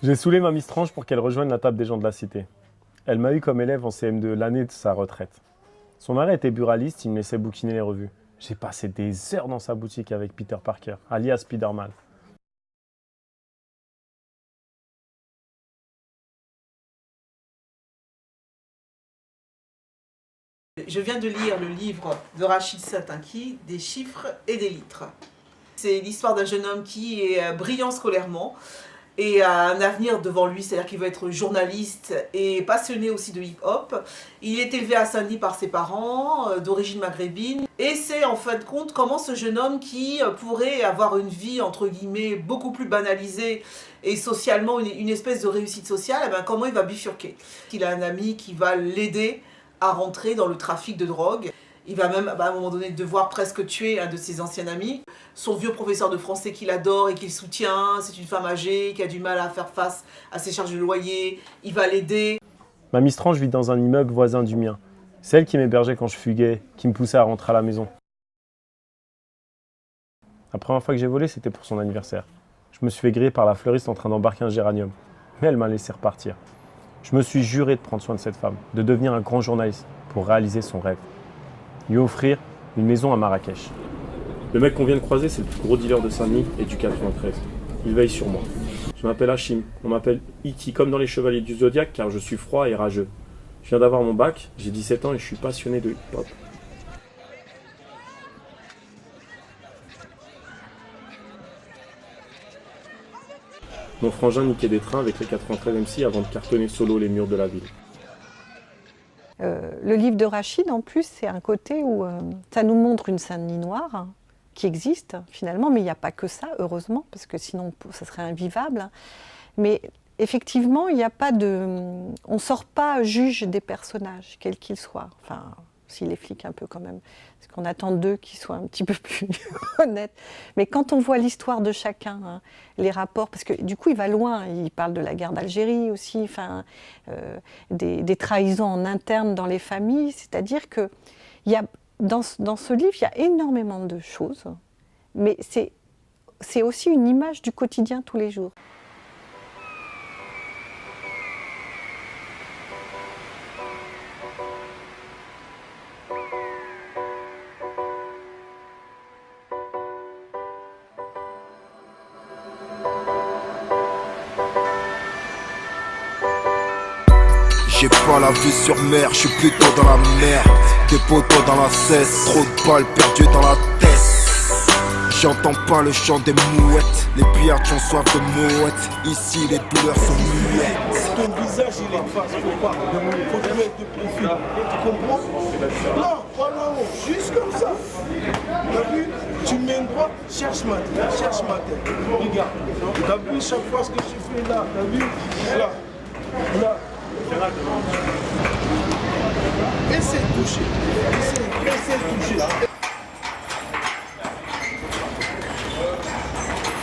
J'ai saoulé ma Mistrange pour qu'elle rejoigne la table des gens de la cité. Elle m'a eu comme élève en CM2 l'année de sa retraite. Son mari était buraliste, il me laissait bouquiner les revues. J'ai passé des heures dans sa boutique avec Peter Parker, alias Spider-Man. Je viens de lire le livre de Rachid Satanki, Des chiffres et des litres. C'est l'histoire d'un jeune homme qui est brillant scolairement et a un avenir devant lui, c'est-à-dire qu'il veut être journaliste et passionné aussi de hip-hop. Il est élevé à Saint-Denis par ses parents, d'origine maghrébine. Et c'est en fin de compte comment ce jeune homme qui pourrait avoir une vie, entre guillemets, beaucoup plus banalisée et socialement une espèce de réussite sociale, eh bien, comment il va bifurquer. Il a un ami qui va l'aider à rentrer dans le trafic de drogue. Il va même, à un moment donné, devoir presque tuer un de ses anciens amis. Son vieux professeur de français qu'il adore et qu'il soutient, c'est une femme âgée qui a du mal à faire face à ses charges de loyer. Il va l'aider. Ma Mistrange vit dans un immeuble voisin du mien. C'est elle qui m'hébergeait quand je fuguais, qui me poussait à rentrer à la maison. La première fois que j'ai volé, c'était pour son anniversaire. Je me suis fait griller par la fleuriste en train d'embarquer un géranium. Mais elle m'a laissé repartir. Je me suis juré de prendre soin de cette femme, de devenir un grand journaliste pour réaliser son rêve. Lui offrir une maison à Marrakech. Le mec qu'on vient de croiser, c'est le plus gros dealer de Saint-Denis et du 93. Il veille sur moi. Je m'appelle Hachim. On m'appelle E.T. comme dans les Chevaliers du Zodiaque car je suis froid et rageux. Je viens d'avoir mon bac, j'ai 17 ans et je suis passionné de hip-hop. Mon frangin niquait des trains avec les 93 MC avant de cartonner solo les murs de la ville. Le livre de Rachid, en plus, c'est un côté où ça nous montre une Saint-Denis noire hein, qui existe finalement, mais il n'y a pas que ça, heureusement, parce que sinon ça serait invivable. Mais effectivement, il n'y a pas de... On ne sort pas juge des personnages, quels qu'ils soient. Enfin, si les flics un peu quand même, parce qu'on attend d'eux qu'ils soient un petit peu plus honnêtes. Mais quand on voit l'histoire de chacun, hein, les rapports, parce que du coup il va loin, il parle de la guerre d'Algérie aussi, enfin, des trahisons en interne dans les familles, c'est-à-dire que il y a, dans ce livre, il y a énormément de choses, mais c'est aussi une image du quotidien tous les jours. J'ai pas la vue sur mer, je suis plutôt dans la mer. Des poteaux dans la cesse, trop de balles perdues dans la tête. J'entends pas le chant des mouettes, les pillards ont soif de mouettes. Ici les douleurs sont muettes. Ton visage il est face, faut pas te mettre de profil. Tu comprends? Non, pas là haut, juste comme ça. T'as vu? Tu mets une droite, cherche ma tête. Regarde. T'as vu chaque fois ce que je fais là? T'as vu? Là. Là. Essaye de toucher. Essaye de toucher.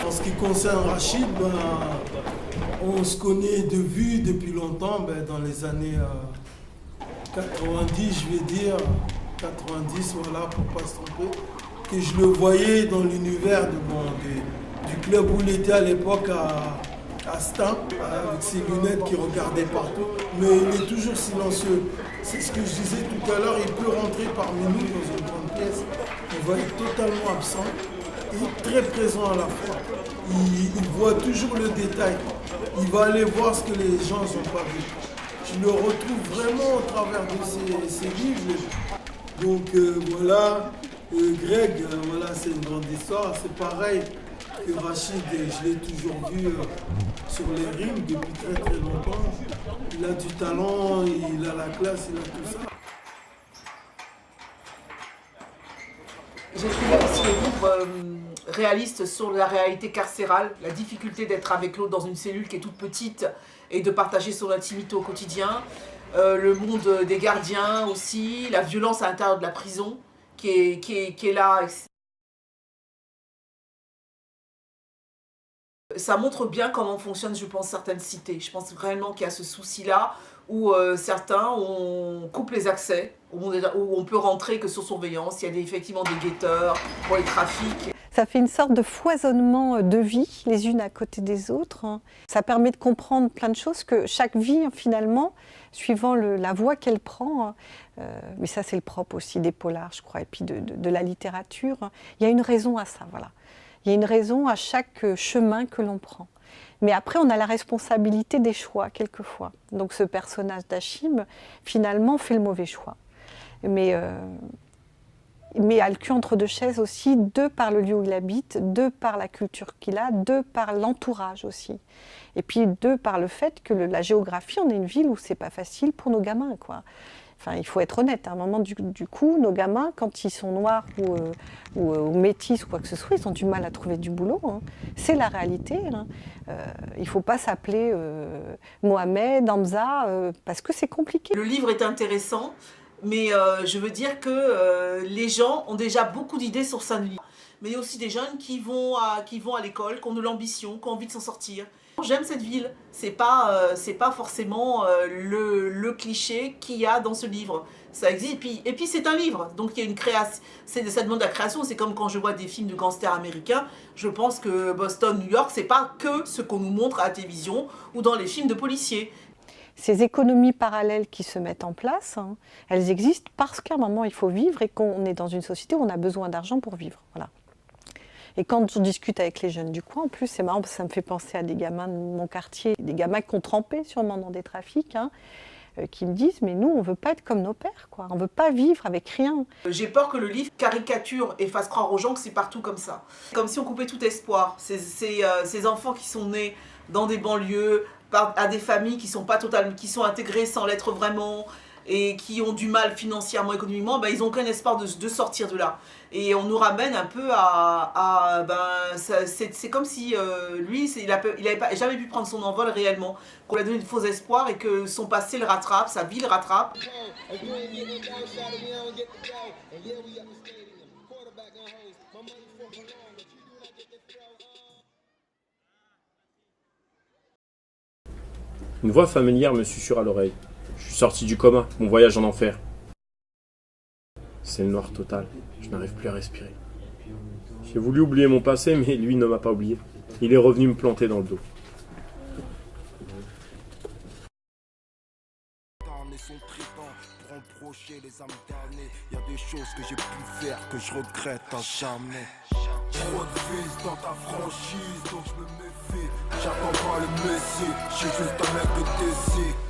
En ce qui concerne Rachid, on se connaît de vue depuis longtemps, dans les années 90, je vais dire, 90, voilà, pour pas se tromper, que je le voyais dans l'univers du club où il était à l'époque à Stein, avec ses lunettes qui regardaient partout, mais il est toujours silencieux. C'est ce que je disais tout à l'heure, il peut rentrer parmi nous dans une grande pièce, il va être totalement absent et très présent à la fois. Il voit toujours le détail, il va aller voir ce que les gens n'ont pas vu. Je le retrouve vraiment au travers de ses livres. Donc voilà, Greg, voilà, c'est une grande histoire, c'est pareil. Que Rachid, je l'ai toujours vu sur les rings depuis très très longtemps. Il a du talent, il a la classe, il a tout ça. J'ai trouvé aussi le livre réaliste sur la réalité carcérale, la difficulté d'être avec l'autre dans une cellule qui est toute petite et de partager son intimité au quotidien. Le monde des gardiens aussi, la violence à l'intérieur de la prison qui est là. Ça montre bien comment fonctionnent, je pense, certaines cités. Je pense vraiment qu'il y a ce souci-là où certains coupent les accès, où on peut rentrer que sur surveillance. Il y a effectivement des guetteurs pour les trafics. Ça fait une sorte de foisonnement de vie, les unes à côté des autres. Ça permet de comprendre plein de choses, que chaque vie, finalement, suivant la voie qu'elle prend, mais ça c'est le propre aussi des polars, je crois, et puis de la littérature, il y a une raison à ça, voilà. Il y a une raison à chaque chemin que l'on prend. Mais après, on a la responsabilité des choix, quelquefois. Donc ce personnage d'Achim, finalement, fait le mauvais choix. Mais a le cul entre deux chaises aussi, de par le lieu où il habite, de par la culture qu'il a, de par l'entourage aussi. Et puis de par le fait que la géographie, on est une ville où c'est pas facile pour nos gamins, quoi. Enfin, il faut être honnête, à un moment du coup, nos gamins, quand ils sont noirs ou métis ou quoi que ce soit, ils ont du mal à trouver du boulot. Hein. C'est la réalité. Hein. Il ne faut pas s'appeler Mohamed, Hamza, parce que c'est compliqué. Le livre est intéressant, mais je veux dire que les gens ont déjà beaucoup d'idées sur Saint-Denis. Mais il y a aussi des jeunes qui vont à l'école, qui ont de l'ambition, qui ont envie de s'en sortir. J'aime cette ville, c'est pas forcément le cliché qu'il y a dans ce livre. Ça existe, et puis c'est un livre, donc il y a une création, ça demande la création. C'est comme quand je vois des films de gangsters américains, je pense que Boston, New York, c'est pas que ce qu'on nous montre à la télévision ou dans les films de policiers. Ces économies parallèles qui se mettent en place, hein, elles existent parce qu'à un moment il faut vivre et qu'on est dans une société où on a besoin d'argent pour vivre. Voilà. Et quand je discute avec les jeunes du coin, en plus c'est marrant parce que ça me fait penser à des gamins de mon quartier, des gamins qui ont trempé sûrement dans des trafics, hein, qui me disent mais nous on veut pas être comme nos pères, quoi. On veut pas vivre avec rien. J'ai peur que le livre caricature et fasse croire aux gens que c'est partout comme ça. Comme si on coupait tout espoir. Ces enfants qui sont nés dans des banlieues, à des familles qui sont pas totalement, qui sont intégrées sans l'être vraiment et qui ont du mal financièrement, économiquement, ben, ils n'ont aucun espoir de sortir de là. Et on nous ramène un peu c'est comme si lui, il n'avait jamais pu prendre son envol réellement, qu'on lui a donné de faux espoirs et que son passé le rattrape, sa vie le rattrape. Une voix familière me susurre à l'oreille. Je suis sorti du coma, mon voyage en enfer. C'est le noir total, je n'arrive plus à respirer. J'ai voulu oublier mon passé, mais lui ne m'a pas oublié. Il est revenu me planter dans le dos. Les âmes damnées, y a des choses que j'ai pu faire que je regrette à jamais. Trop de vis dans ta franchise, donc je me méfie. J'attends pas le messie, je suis juste un mec de DC.